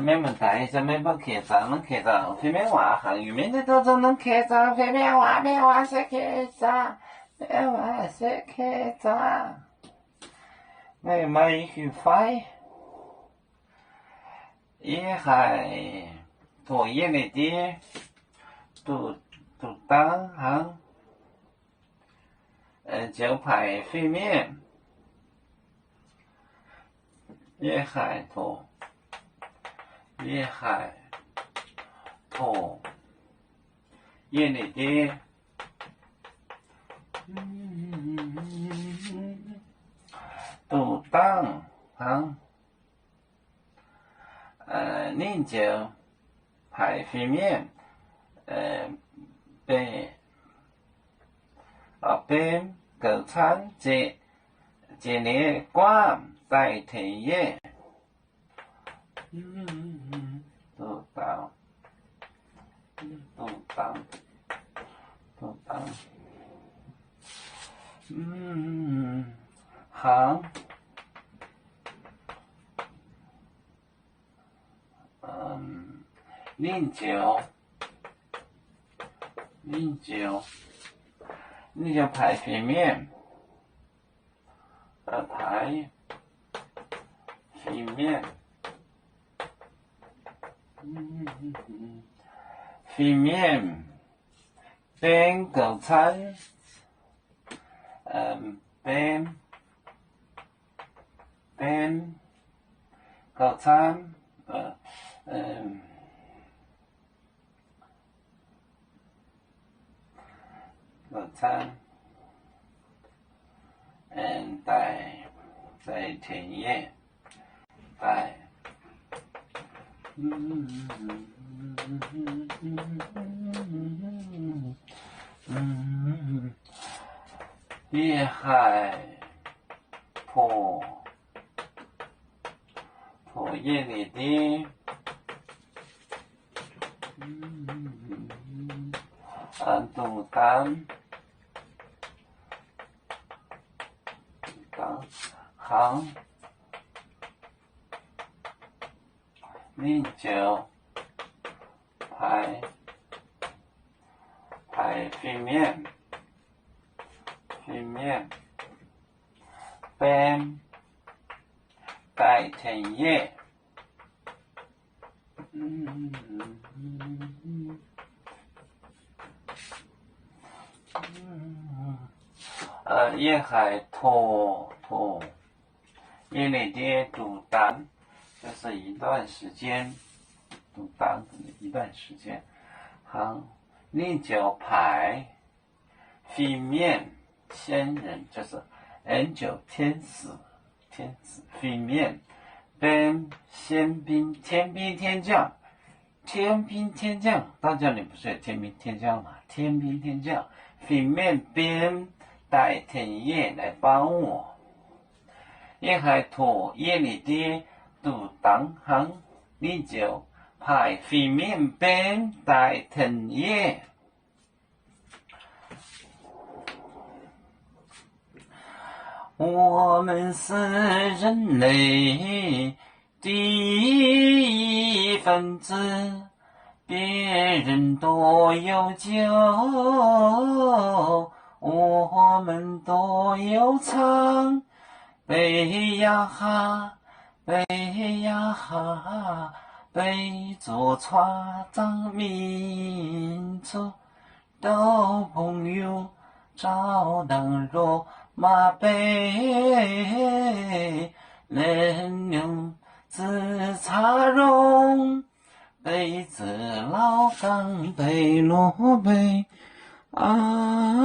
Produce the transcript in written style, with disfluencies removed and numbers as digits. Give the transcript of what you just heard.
没问题，就没帮客栈，能客栈非面话行业面的都做能客栈，非面话没话是客栈，没话是客栈，没买去快，也还做业内的都当行，就派非面，也还做。也还做业内的都当行，您就派非面，边购餐节年关在田野。都当，行，您就排非面，排非面。非面边购餐，边购餐，购餐，在田野，也还破业里的都当行，你就排非面，边在田野，也还拖业内的都当，就是一段时间，都当一段时间，好，你就排非面仙人，就是 angel 天使非面边天兵天将，大家你不是有天兵天将吗？天兵天将非面边带田野来帮我，也还托夜里的都当行，你就派非面边带田野。我们是人类的一份子，别人都有酒，我们都有唱。背呀哈，背着船长民族的朋友，照当着马背，人用自茶容，背子老岗背罗背啊。